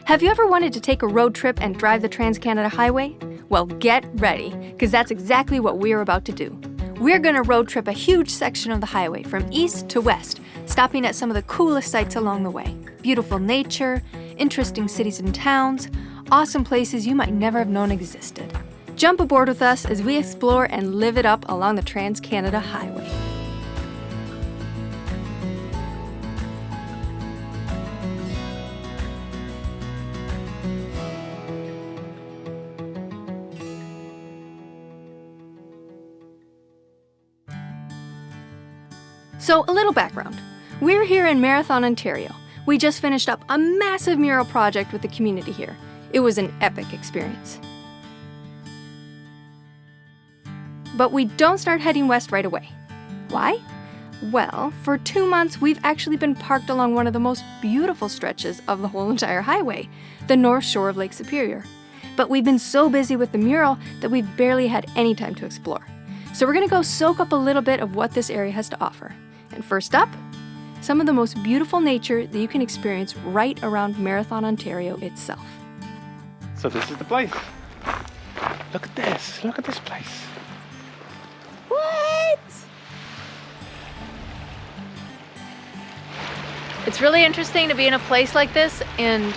Have you ever wanted to take a road trip and drive the Trans-Canada Highway? Well, get ready, because that's exactly what we're about to do. We're going to road trip a huge section of the highway from east to west, stopping at some of the coolest sights along the way. Beautiful nature, interesting cities and towns, awesome places you might never have known existed. Jump aboard with us as we explore and live it up along the Trans-Canada Highway. So, a little background. We're here in Marathon, Ontario. We just finished up a massive mural project with the community here. It was an epic experience. But we don't start heading west right away. Why? Well, for 2 months, we've actually been parked along one of the most beautiful stretches of the whole entire highway, the north shore of Lake Superior. But we've been so busy with the mural that we've barely had any time to explore. So we're gonna go soak up a little bit of what this area has to offer. And first up, some of the most beautiful nature that you can experience right around Marathon, Ontario itself. So this is the place. Look at this. Look at this place. What? It's really interesting to be in a place like this and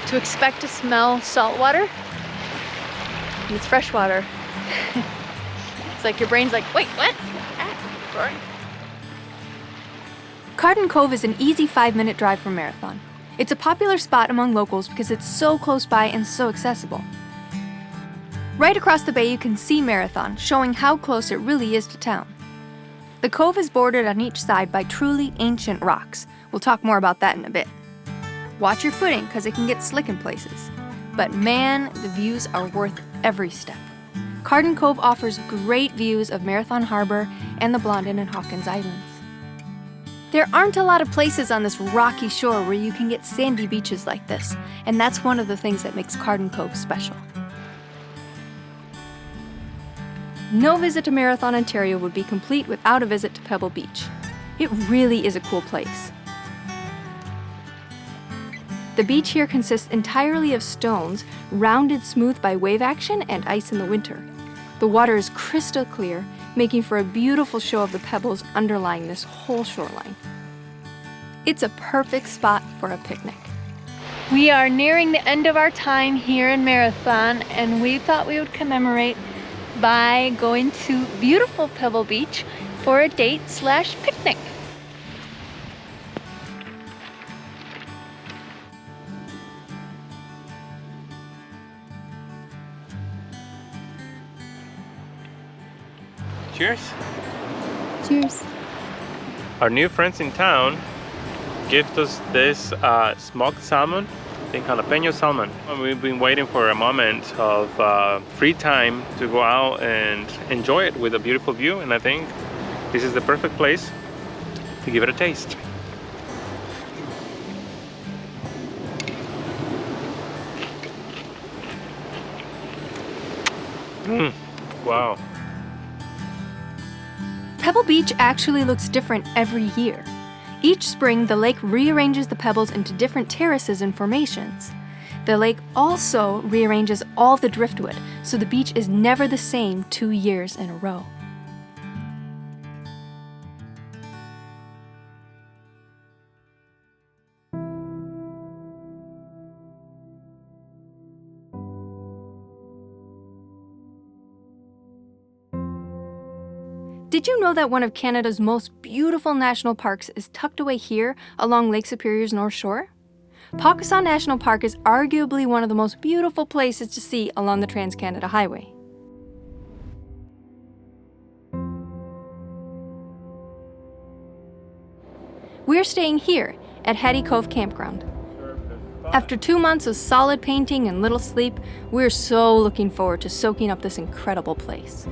to expect to smell salt water. And it's fresh water. It's like your brain's like, wait, what? Sorry. Carden Cove is an easy 5-minute drive from Marathon. It's a popular spot among locals because it's so close by and so accessible. Right across the bay you can see Marathon, showing how close it really is to town. The cove is bordered on each side by truly ancient rocks. We'll talk more about that in a bit. Watch your footing because it can get slick in places. But man, the views are worth every step. Carden Cove offers great views of Marathon Harbor and the Blondin and Hawkins Islands. There aren't a lot of places on this rocky shore where you can get sandy beaches like this, and that's one of the things that makes Carden Cove special. No visit to Marathon, Ontario would be complete without a visit to Pebble Beach. It really is a cool place. The beach here consists entirely of stones, rounded smooth by wave action and ice in the winter. The water is crystal clear, making for a beautiful show of the pebbles underlying this whole shoreline. It's a perfect spot for a picnic. We are nearing the end of our time here in Marathon, and we thought we would commemorate by going to beautiful Pebble Beach for a date/picnic. Cheers. Cheers. Our new friends in town gifted us this smoked salmon, I think jalapeno salmon. We've been waiting for a moment of free time to go out and enjoy it with a beautiful view, and I think this is the perfect place to give it a taste. Wow. Pebble Beach actually looks different every year. Each spring, the lake rearranges the pebbles into different terraces and formations. The lake also rearranges all the driftwood, so the beach is never the same 2 years in a row. Did you know that one of Canada's most beautiful national parks is tucked away here along Lake Superior's North Shore? Pukaskwa National Park is arguably one of the most beautiful places to see along the Trans-Canada Highway. We're staying here at Hattie Cove Campground. After 2 months of solid painting and little sleep, we're so looking forward to soaking up this incredible place.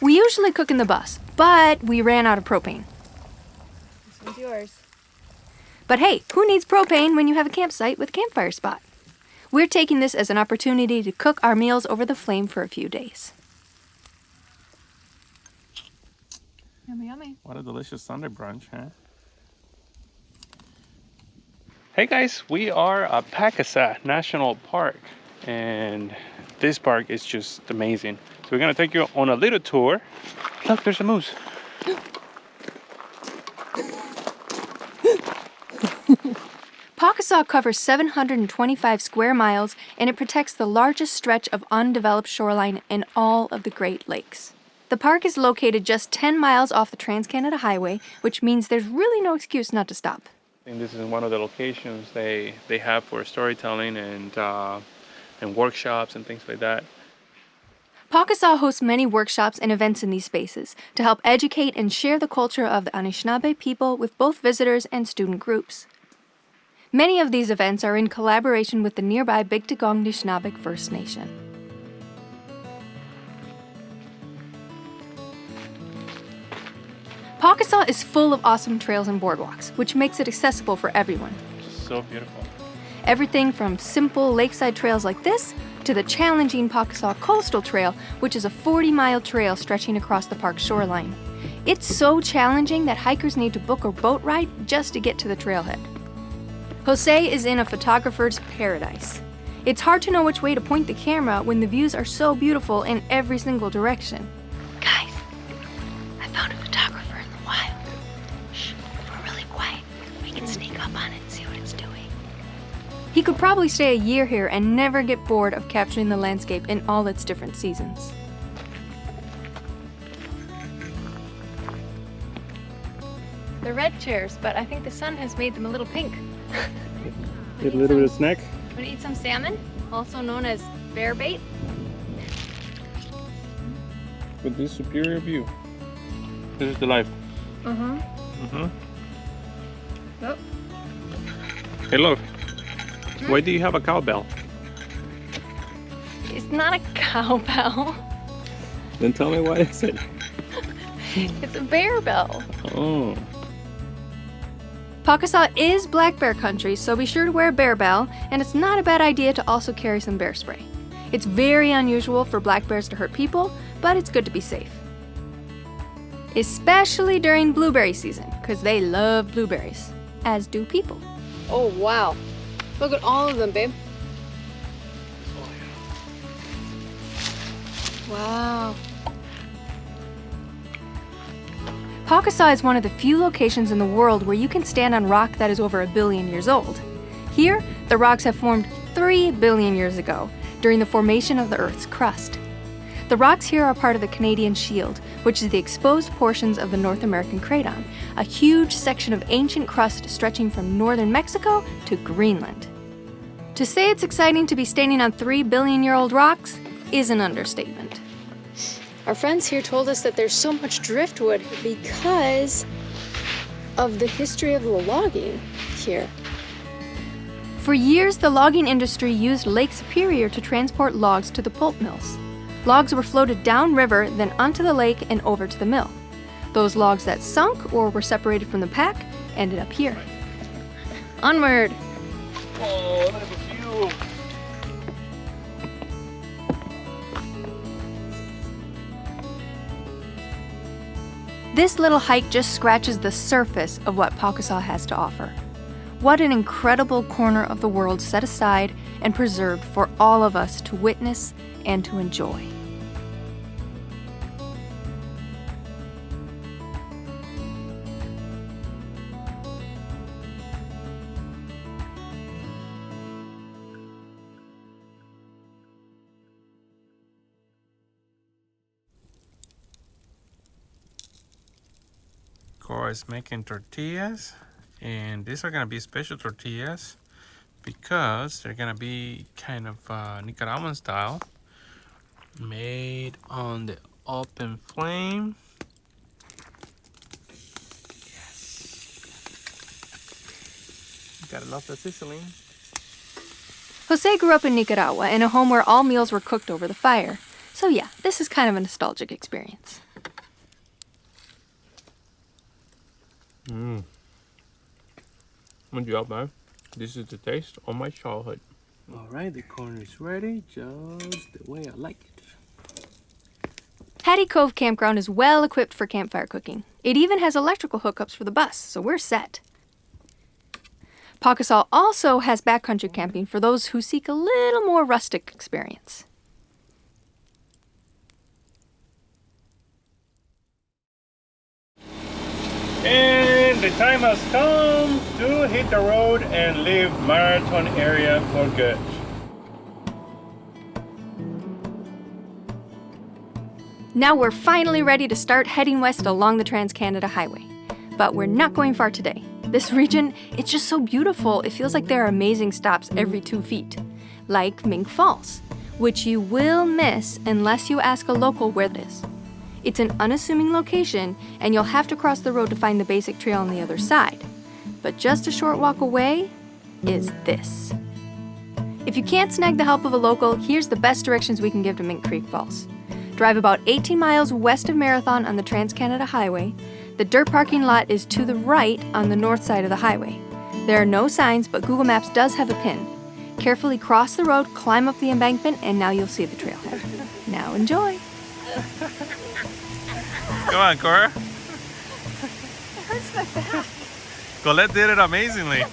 We usually cook in the bus, but we ran out of propane. This one's yours. But hey, who needs propane when you have a campsite with campfire spot? We're taking this as an opportunity to cook our meals over the flame for a few days. Yummy, yummy. What a delicious Sunday brunch, huh? Hey guys, we are at Pukaskwa National Park, and this park is just amazing. So we're gonna take you on a little tour. Look, there's a moose. Pukaskwa covers 725 square miles, and it protects the largest stretch of undeveloped shoreline in all of the Great Lakes. The park is located just 10 miles off the Trans-Canada Highway, which means there's really no excuse not to stop. And this is one of the locations they have for storytelling and workshops and things like that. Pukaskwa hosts many workshops and events in these spaces to help educate and share the culture of the Anishinaabe people with both visitors and student groups. Many of these events are in collaboration with the nearby Bigtigong Nishnabek First Nation. Pukaskwa is full of awesome trails and boardwalks, which makes it accessible for everyone. So beautiful. Everything from simple lakeside trails like this to the challenging Pukaskwa Coastal Trail, which is a 40-mile trail stretching across the park's shoreline. It's so challenging that hikers need to book a boat ride just to get to the trailhead. Jose is in a photographer's paradise. It's hard to know which way to point the camera when the views are so beautiful in every single direction. Guys, I found a photographer in the wild. Shh, if we're really quiet, we can sneak up on it and see what it's doing. He could probably stay a year here and never get bored of capturing the landscape in all its different seasons. They're red chairs, but I think the sun has made them a little pink. Get a little bit of snack. Want to eat some salmon, also known as bear bait? With this superior view. This is the life. Oh. Hey look, why do you have a cowbell? It's not a cowbell. Then tell me what is it? It's a bear bell. Oh. Pukaskwa is black bear country, so be sure to wear a bear bell, and it's not a bad idea to also carry some bear spray. It's very unusual for black bears to hurt people, but it's good to be safe. Especially during blueberry season, because they love blueberries, as do people. Oh, wow. Look at all of them, babe. Wow. Pukaskwa is one of the few locations in the world where you can stand on rock that is over 1 billion years old. Here, the rocks have formed 3 billion years ago, during the formation of the Earth's crust. The rocks here are part of the Canadian Shield, which is the exposed portions of the North American Craton, a huge section of ancient crust stretching from northern Mexico to Greenland. To say it's exciting to be standing on 3 billion-year-old rocks is an understatement. Our friends here told us that there's so much driftwood because of the history of the logging here. For years, the logging industry used Lake Superior to transport logs to the pulp mills. Logs were floated downriver, then onto the lake and over to the mill. Those logs that sunk or were separated from the pack ended up here. Onward! Oh, that was you. This little hike just scratches the surface of what Pukaskwa has to offer. What an incredible corner of the world set aside and preserved for all of us to witness and to enjoy. Cora is making tortillas, and these are gonna be special tortillas because they're gonna be kind of Nicaraguan style, made on the open flame. Yes. You gotta love the sizzling. Jose grew up in Nicaragua in a home where all meals were cooked over the fire. So yeah, this is kind of a nostalgic experience. Good job, man. This is the taste of my childhood. All right, the corn is ready, just the way I like it. Hattie Cove Campground is well equipped for campfire cooking. It even has electrical hookups for the bus, so we're set. Pukaskwa also has backcountry camping for those who seek a little more rustic experience. And the time has come to hit the road and leave Marathon area for good. Now we're finally ready to start heading west along the Trans-Canada Highway. But we're not going far today. This region, it's just so beautiful, it feels like there are amazing stops every 2 feet. Like Mink Falls, which you will miss unless you ask a local where it is. It's an unassuming location, and you'll have to cross the road to find the basic trail on the other side. But just a short walk away is this. If you can't snag the help of a local, here's the best directions we can give to Mink Creek Falls. Drive about 18 miles west of Marathon on the Trans-Canada Highway. The dirt parking lot is to the right on the north side of the highway. There are no signs, but Google Maps does have a pin. Carefully cross the road, climb up the embankment, and now you'll see the trailhead. Now enjoy. Come on, Cora. It hurts my back. Colette did it amazingly.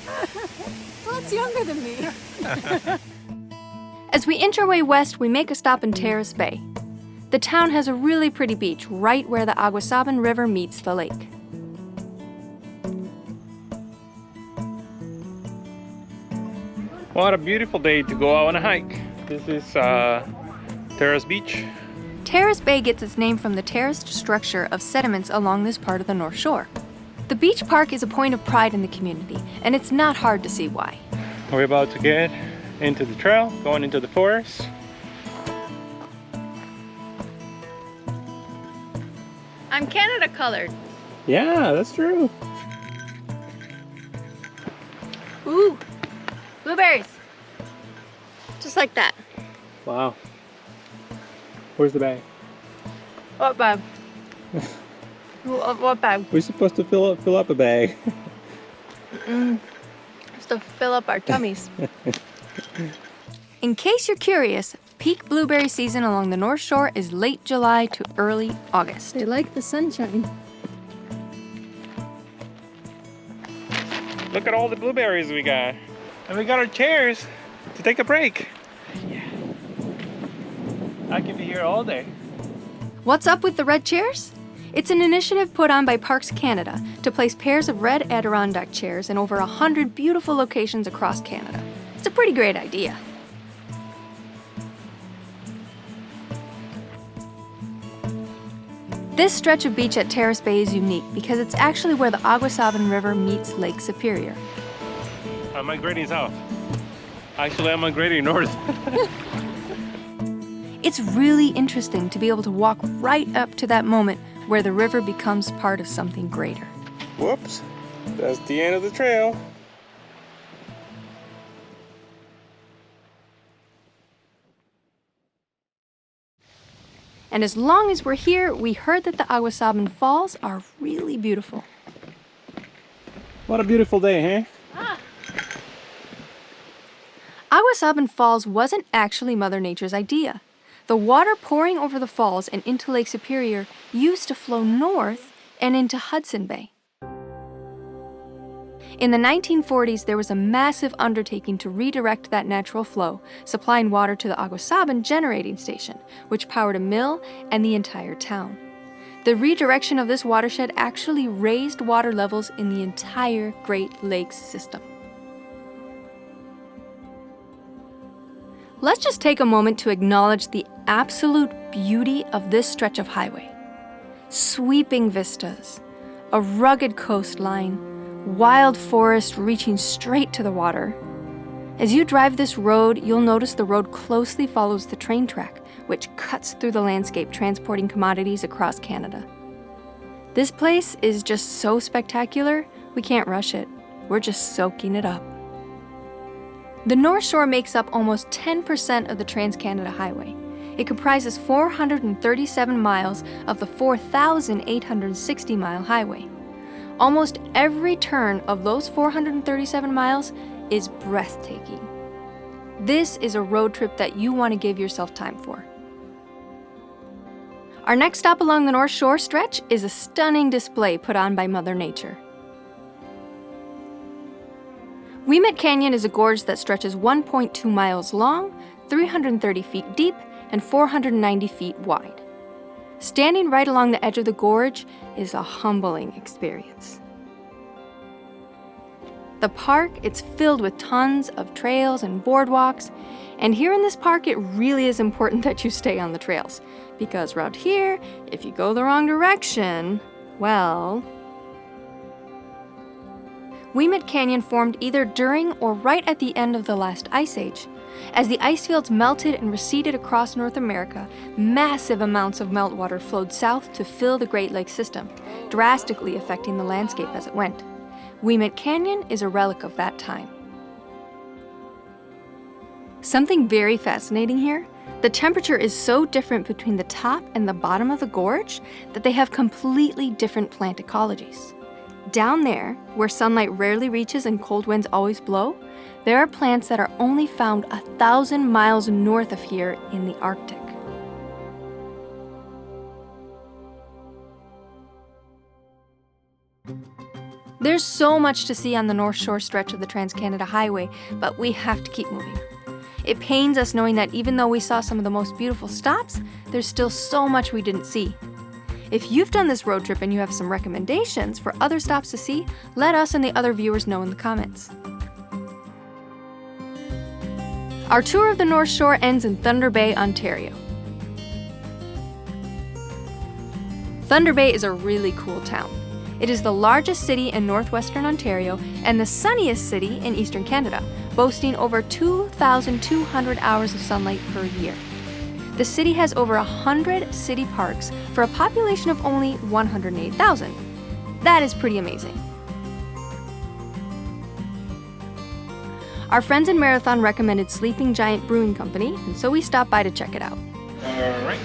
Colette's younger than me. As we inch our way west, we make a stop in Terrace Bay. The town has a really pretty beach right where the Aguasabon River meets the lake. What a beautiful day to go out on a hike. This is Terrace Beach. Terrace Bay gets its name from the terraced structure of sediments along this part of the North Shore. The beach park is a point of pride in the community, and it's not hard to see why. We're about to get into the trail, going into the forest. I'm Canada colored. Yeah, that's true. Ooh, blueberries. Just like that. Wow. Where's the bag? What bag? What bag? We're supposed to fill up a bag. Just to fill up our tummies. In case you're curious, peak blueberry season along the North Shore is late July to early August. They like the sunshine. Look at all the blueberries we got. And we got our chairs to take a break. Yeah. I can be here all day. What's up with the red chairs? It's an initiative put on by Parks Canada to place pairs of red Adirondack chairs in over 100 beautiful locations across Canada. It's a pretty great idea. This stretch of beach at Terrace Bay is unique because it's actually where the Aguasabon River meets Lake Superior. I'm migrating south. Actually, I'm migrating north. It's really interesting to be able to walk right up to that moment where the river becomes part of something greater. Whoops, that's the end of the trail. And as long as we're here, we heard that the Aguasabon Falls are really beautiful. What a beautiful day, huh? Aguasabon Falls wasn't actually Mother Nature's idea. The water pouring over the falls and into Lake Superior used to flow north and into Hudson Bay. In the 1940s, there was a massive undertaking to redirect that natural flow, supplying water to the Aguasabon generating station, which powered a mill and the entire town. The redirection of this watershed actually raised water levels in the entire Great Lakes system. Let's just take a moment to acknowledge the absolute beauty of this stretch of highway. Sweeping vistas, a rugged coastline, wild forest reaching straight to the water. As you drive this road, you'll notice the road closely follows the train track, which cuts through the landscape transporting commodities across Canada. This place is just so spectacular, we can't rush it. We're just soaking it up. The North Shore makes up almost 10% of the Trans-Canada Highway. It comprises 437 miles of the 4,860-mile highway. Almost every turn of those 437 miles is breathtaking. This is a road trip that you want to give yourself time for. Our next stop along the North Shore stretch is a stunning display put on by Mother Nature. Ouimet Canyon is a gorge that stretches 1.2 miles long, 330 feet deep, and 490 feet wide. Standing right along the edge of the gorge is a humbling experience. The park, it's filled with tons of trails and boardwalks, and here in this park it really is important that you stay on the trails, because around here, if you go the wrong direction, well... Ouimet Canyon formed either during or right at the end of the last ice age. As the ice fields melted and receded across North America, massive amounts of meltwater flowed south to fill the Great Lakes system, drastically affecting the landscape as it went. Ouimet Canyon is a relic of that time. Something very fascinating here, the temperature is so different between the top and the bottom of the gorge that they have completely different plant ecologies. Down there, where sunlight rarely reaches and cold winds always blow, there are plants that are only found 1,000 miles north of here in the Arctic. There's so much to see on the North Shore stretch of the Trans-Canada Highway, but we have to keep moving. It pains us knowing that even though we saw some of the most beautiful stops, there's still so much we didn't see. If you've done this road trip and you have some recommendations for other stops to see, let us and the other viewers know in the comments. Our tour of the North Shore ends in Thunder Bay, Ontario. Thunder Bay is a really cool town. It is the largest city in northwestern Ontario and the sunniest city in eastern Canada, boasting over 2,200 hours of sunlight per year. The city has over 100 city parks for a population of only 108,000. That is pretty amazing. Our friends in Marathon recommended Sleeping Giant Brewing Company, and so we stopped by to check it out. All right.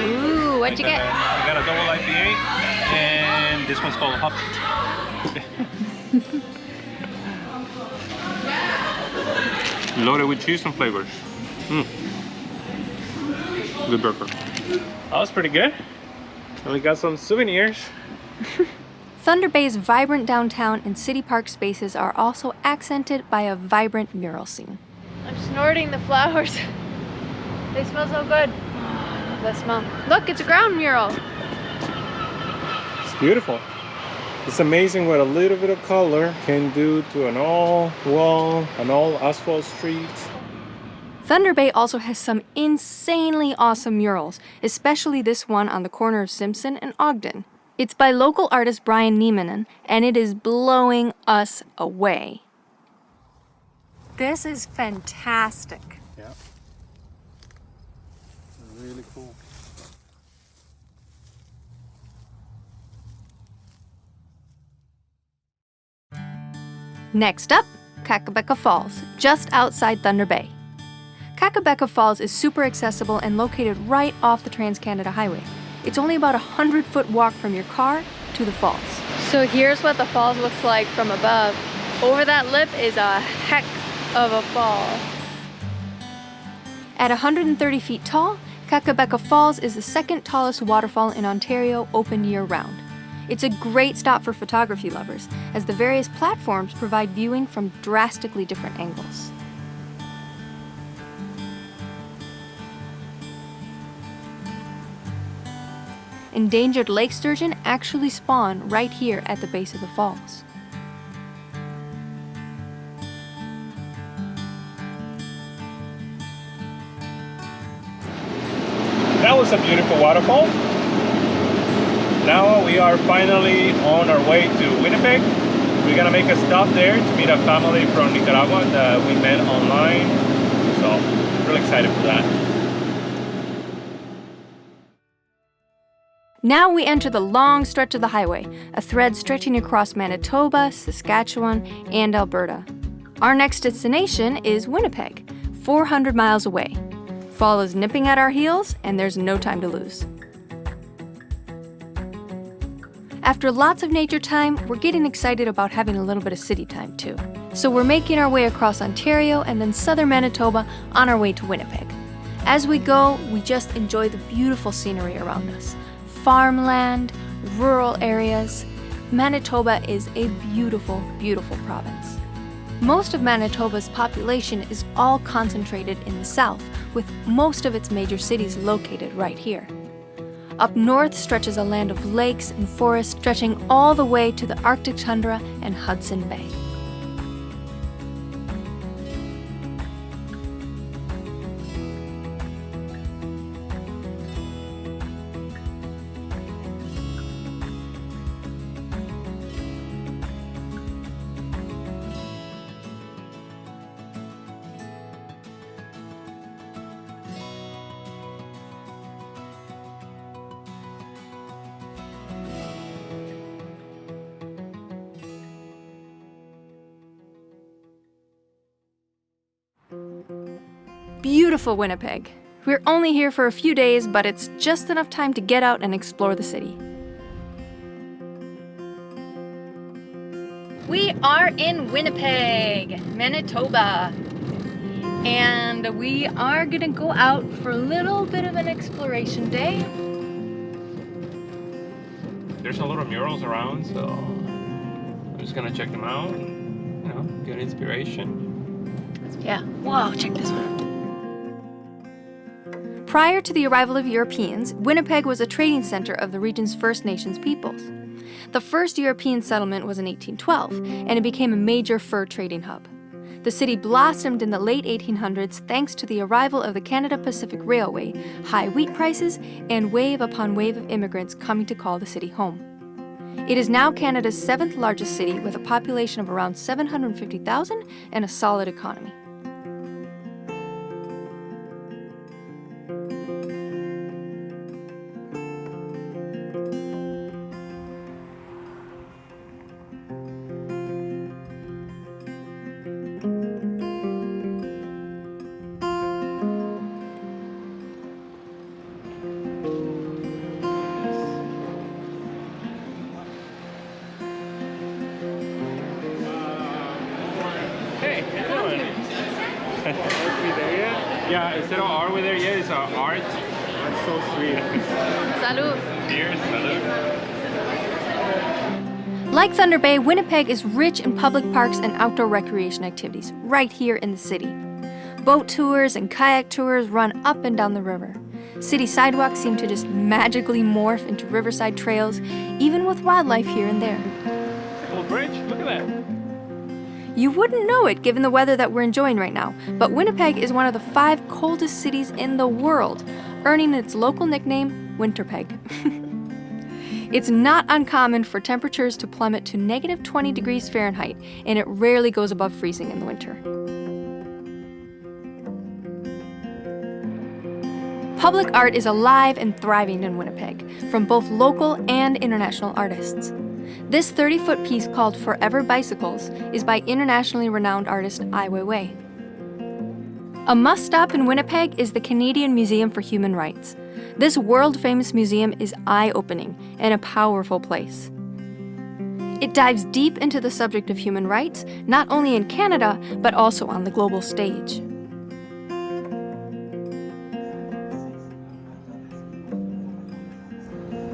Ooh, what'd you get? I got a double IPA, and this one's called Hop. Loaded with cheese and flavors. Good burger. That was pretty good. And we got some souvenirs. Thunder Bay's vibrant downtown and city park spaces are also accented by a vibrant mural scene. I'm snorting the flowers. They smell so good. The smell. Look, it's a ground mural. It's beautiful. It's amazing what a little bit of color can do to an all wall, an all asphalt street. Thunder Bay also has some insanely awesome murals, especially this one on the corner of Simpson and Ogden. It's by local artist Brian Niemanen, and it is blowing us away. This is fantastic. Yeah. Really cool. Next up, Kakabeka Falls, just outside Thunder Bay. Kakabeka Falls is super accessible and located right off the Trans-Canada Highway. It's only about a 100-foot walk from your car to the falls. So here's what the falls looks like from above. Over that lip is a heck of a fall. At 130 feet tall, Kakabeka Falls is the second tallest waterfall in Ontario, open year-round. It's a great stop for photography lovers, as the various platforms provide viewing from drastically different angles. Endangered lake sturgeon actually spawn right here at the base of the falls. That was a beautiful waterfall. Now we are finally on our way to Winnipeg. We're gonna make a stop there to meet a family from Nicaragua that we met online. So, really excited for that. Now we enter the long stretch of the highway, a thread stretching across Manitoba, Saskatchewan, and Alberta. Our next destination is Winnipeg, 400 miles away. Fall is nipping at our heels, and there's no time to lose. After lots of nature time, we're getting excited about having a little bit of city time too. So we're making our way across Ontario and then southern Manitoba on our way to Winnipeg. As we go, we just enjoy the beautiful scenery around us. farmland, rural areas. Manitoba is a beautiful, beautiful province. Most of Manitoba's population is all concentrated in the south, with most of its major cities located right here. Up north stretches a land of lakes and forests stretching all the way to the Arctic tundra and Hudson Bay. Beautiful Winnipeg. We're only here for a few days, but it's just enough time to get out and explore the city. We are in Winnipeg, Manitoba. And we are gonna go out for a little bit of an exploration day. There's a lot of murals around, so I'm just gonna check them out and, get inspiration. Yeah. Whoa, check this one out. Prior to the arrival of Europeans, Winnipeg was a trading center of the region's First Nations peoples. The first European settlement was in 1812, and it became a major fur trading hub. The city blossomed in the late 1800s thanks to the arrival of the Canada Pacific Railway, high wheat prices, and wave upon wave of immigrants coming to call the city home. It is now Canada's 7th largest city with a population of around 750,000 and a solid economy. Yeah, instead of are we there yet, it's art. That's so sweet. Salud. Cheers, salud. Like Thunder Bay, Winnipeg is rich in public parks and outdoor recreation activities right here in the city. Boat tours and kayak tours run up and down the river. City sidewalks seem to just magically morph into riverside trails, even with wildlife here and there. Little bridge, look at that. You wouldn't know it given the weather that we're enjoying right now, but Winnipeg is one of the 5 coldest cities in the world, earning its local nickname, Winterpeg. It's not uncommon for temperatures to plummet to negative 20 degrees Fahrenheit, and it rarely goes above freezing in the winter. Public art is alive and thriving in Winnipeg, from both local and international artists. This 30-foot piece called Forever Bicycles is by internationally renowned artist Ouimet. A must-stop in Winnipeg is the Canadian Museum for Human Rights. This world-famous museum is eye-opening and a powerful place. It dives deep into the subject of human rights, not only in Canada, but also on the global stage.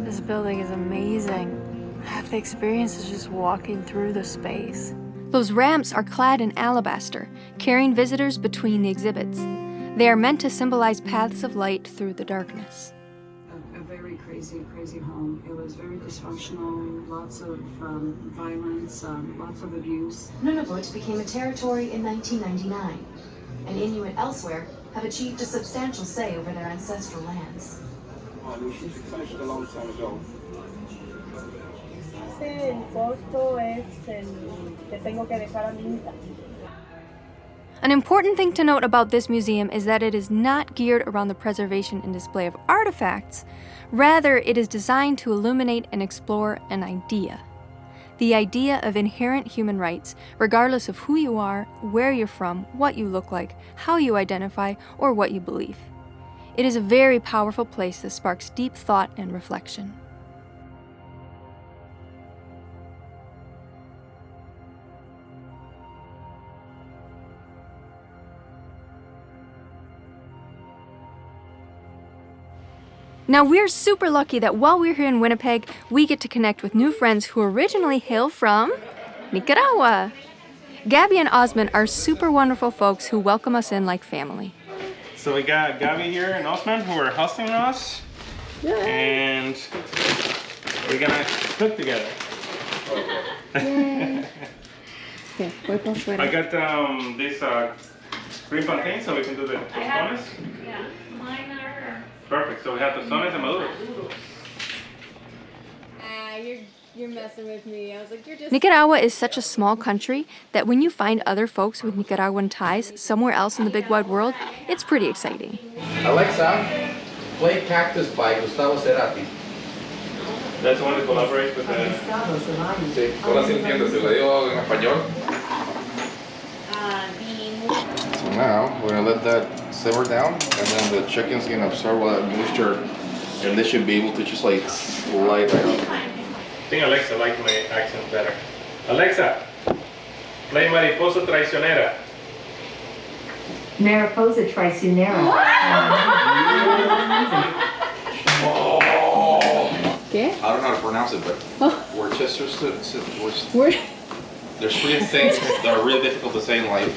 This building is amazing. Half the experience is just walking through the space. Those ramps are clad in alabaster, carrying visitors between the exhibits. They are meant to symbolize paths of light through the darkness. A very crazy home. It was very dysfunctional, lots of violence, lots of abuse. Nunavut became a territory in 1999, and Inuit elsewhere have achieved a substantial say over their ancestral lands. Finished a long time ago. An important thing to note about this museum is that it is not geared around the preservation and display of artifacts. Rather, it is designed to illuminate and explore an idea. The idea of inherent human rights, regardless of who you are, where you're from, what you look like, how you identify, or what you believe. It is a very powerful place that sparks deep thought and reflection. Now we're super lucky that while we're here in Winnipeg, we get to connect with new friends who originally hail from Nicaragua. Gabby and Osman are super wonderful folks who welcome us in like family. So we got Gabby here and Osman who are hosting us. And we're gonna cook together. I got this green plantain so we can do the tostones. Yeah, mine are. Perfect, so we have tostones and maduros. You're messing with me. I was like, you're just. Nicaragua is such a small country that when you find other folks with Nicaraguan ties somewhere else in the big wide world, it's pretty exciting. Alexa, play Cactus by Gustavo Cerati. That's the one that collaborates with the... Sí, ahora sí entiendes, te lo digo en español. So now, we're gonna let that simmer down, and then the chicken's gonna absorb all that moisture, and they should be able to just like slide right up. I think Alexa likes my accent better. Alexa, play Mariposa Traicionera. Mariposa Traicionera. I don't know how to pronounce it, but Worcester, there's 3 things that are really difficult to say in life.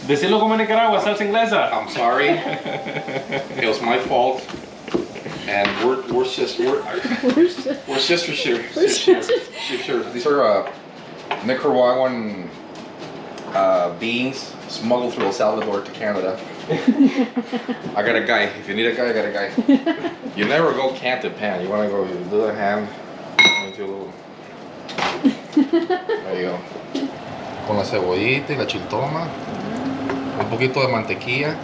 Decirlo como en Nicaragua, salsa inglesa. I'm sorry. It was my fault. And we're sisters. These are Nicaraguan beans smuggled through El Salvador to Canada. I got a guy. If you need a guy, I got a guy. You never go can to pan. You want to go do the hand into a little. There you go. Con la cebollita y la chiltoma. Un poquito de mantequilla.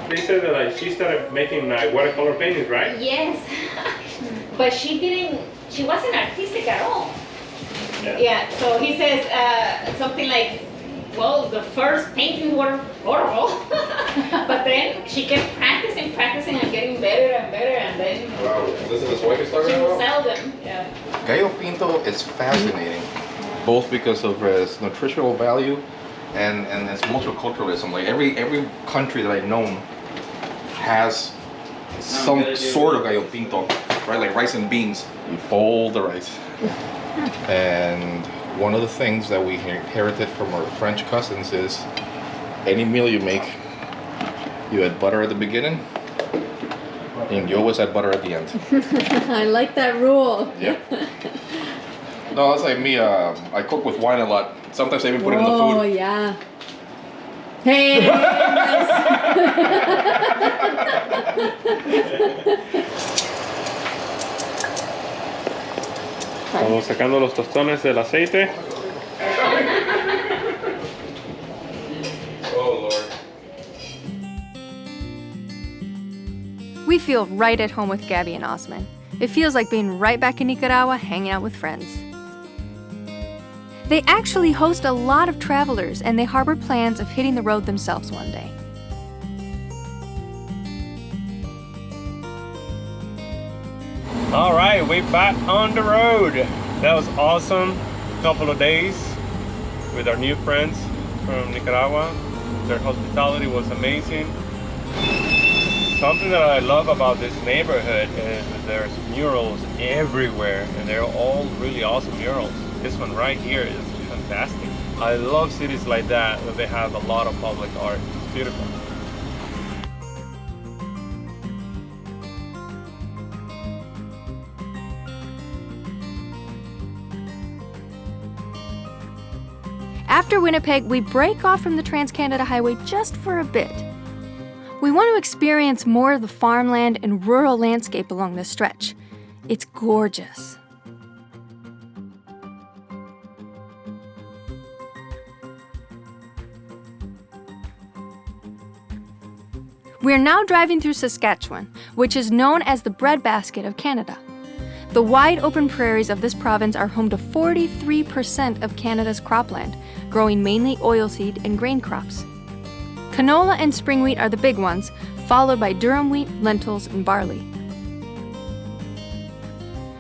They said that she started making watercolor paintings, right? Yes, but she wasn't artistic at all. Yeah, so he says something like, well, the first paintings were horrible, but then she kept practicing and getting better and better, and then Wow, this is his wife you're she talking would about? sell them. Yeah. Gallo Pinto is fascinating, both because of its nutritional value and its multiculturalism. Like every country that I've known has some sort of Gallo Pinto, right? Like rice and beans. You fold the rice. And one of the things that we inherited from our French cousins is any meal you make, you add butter at the beginning, and you always add butter at the end. I like that rule. Yep. No, that's like me. I cook with wine a lot. Sometimes I even put it in the food. Oh, yeah. Hey, Estamos sacando los tostones del aceite. Oh, Lord. We feel right at home with Gabby and Osman. It feels like being right back in Nicaragua hanging out with friends. They actually host a lot of travelers, and they harbor plans of hitting the road themselves one day. All right, we're back on the road. That was awesome. Couple of days with our new friends from Nicaragua. Their hospitality was amazing. Something that I love about this neighborhood is that there's murals everywhere, and they're all really awesome murals. This one right here is fantastic. I love cities like that they have a lot of public art. It's beautiful. After Winnipeg, we break off from the Trans-Canada Highway just for a bit. We want to experience more of the farmland and rural landscape along this stretch. It's gorgeous. We're now driving through Saskatchewan, which is known as the breadbasket of Canada. The wide open prairies of this province are home to 43% of Canada's cropland, growing mainly oilseed and grain crops. Canola and spring wheat are the big ones, followed by durum wheat, lentils, and barley.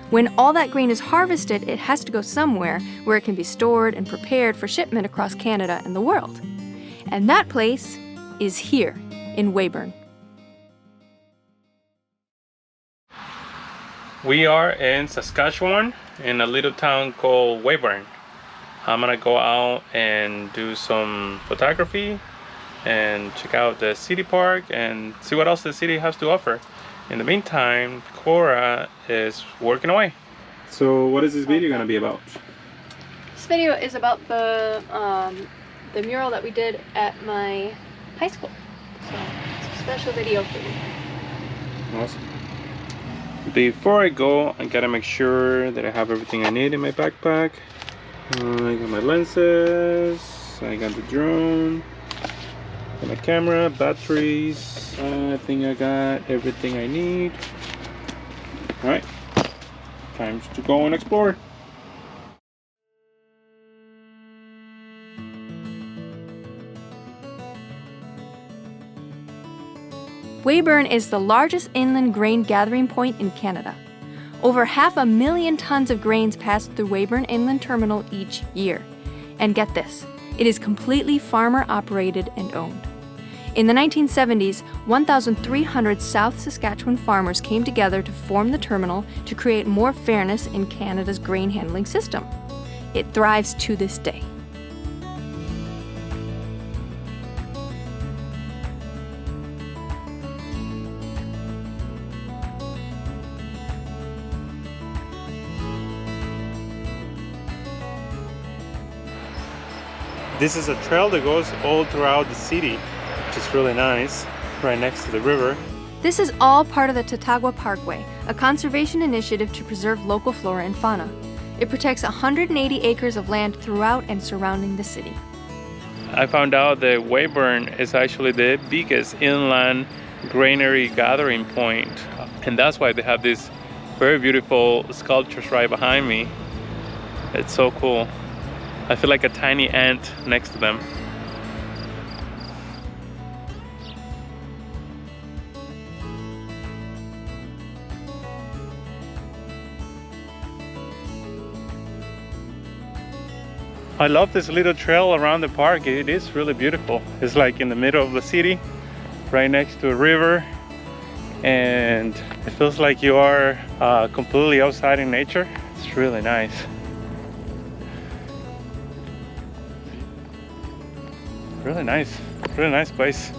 When all that grain is harvested, it has to go somewhere where it can be stored and prepared for shipment across Canada and the world. And that place is here in Weyburn. We are in Saskatchewan in a little town called Weyburn. I'm gonna go out and do some photography and check out the city park and see what else the city has to offer. In the meantime, Cora is working away. So what is this video gonna be about? This video is about the mural that we did at my high school. So it's a special video for you. Awesome. Before I go, I gotta make sure that I have everything I need in my backpack. I got my lenses, I got the drone, got my camera, batteries. I think I got everything I need. Alright, time to go and explore. Weyburn is the largest inland grain gathering point in Canada. Over 500,000 tons of grains pass through Weyburn Inland Terminal each year. And get this, it is completely farmer operated and owned. In the 1970s, 1,300 South Saskatchewan farmers came together to form the terminal to create more fairness in Canada's grain handling system. It thrives to this day. This is a trail that goes all throughout the city, which is really nice, right next to the river. This is all part of the Tatagua Parkway, a conservation initiative to preserve local flora and fauna. It protects 180 acres of land throughout and surrounding the city. I found out that Weyburn is actually the biggest inland granary gathering point, and that's why they have these very beautiful sculptures right behind me. It's so cool. I feel like a tiny ant next to them. I love this little trail around the park. It is really beautiful. It's like in the middle of the city, right next to a river, and it feels like you are completely outside in nature. It's really nice. Really nice place.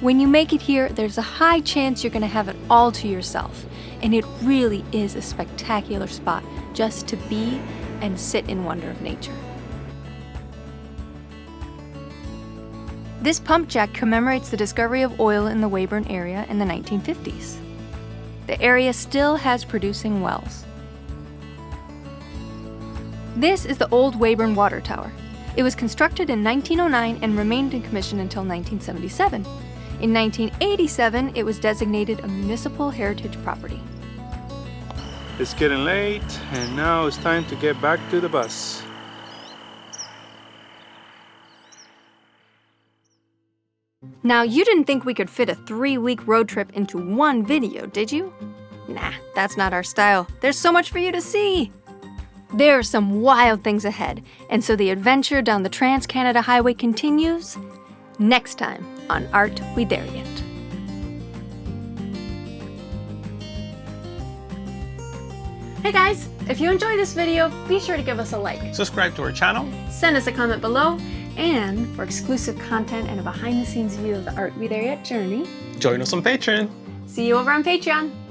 When you make it here, there's a high chance you're going to have it all to yourself. And it really is a spectacular spot just to be and sit in wonder of nature. This pump jack commemorates the discovery of oil in the Weyburn area in the 1950s. The area still has producing wells. This is the old Weyburn Water Tower. It was constructed in 1909 and remained in commission until 1977. In 1987, it was designated a municipal heritage property. It's getting late, and now it's time to get back to the bus. Now, you didn't think we could fit a 3-week road trip into one video, did you? Nah, that's not our style. There's so much for you to see. There are some wild things ahead, and so the adventure down the Trans-Canada Highway continues next time on Art We Dare Yet. Hey guys, if you enjoyed this video, be sure to give us a like. Subscribe to our channel. Send us a comment below, and for exclusive content and a behind-the-scenes view of the Art We Dare Yet journey, Join us on Patreon. see you over on Patreon.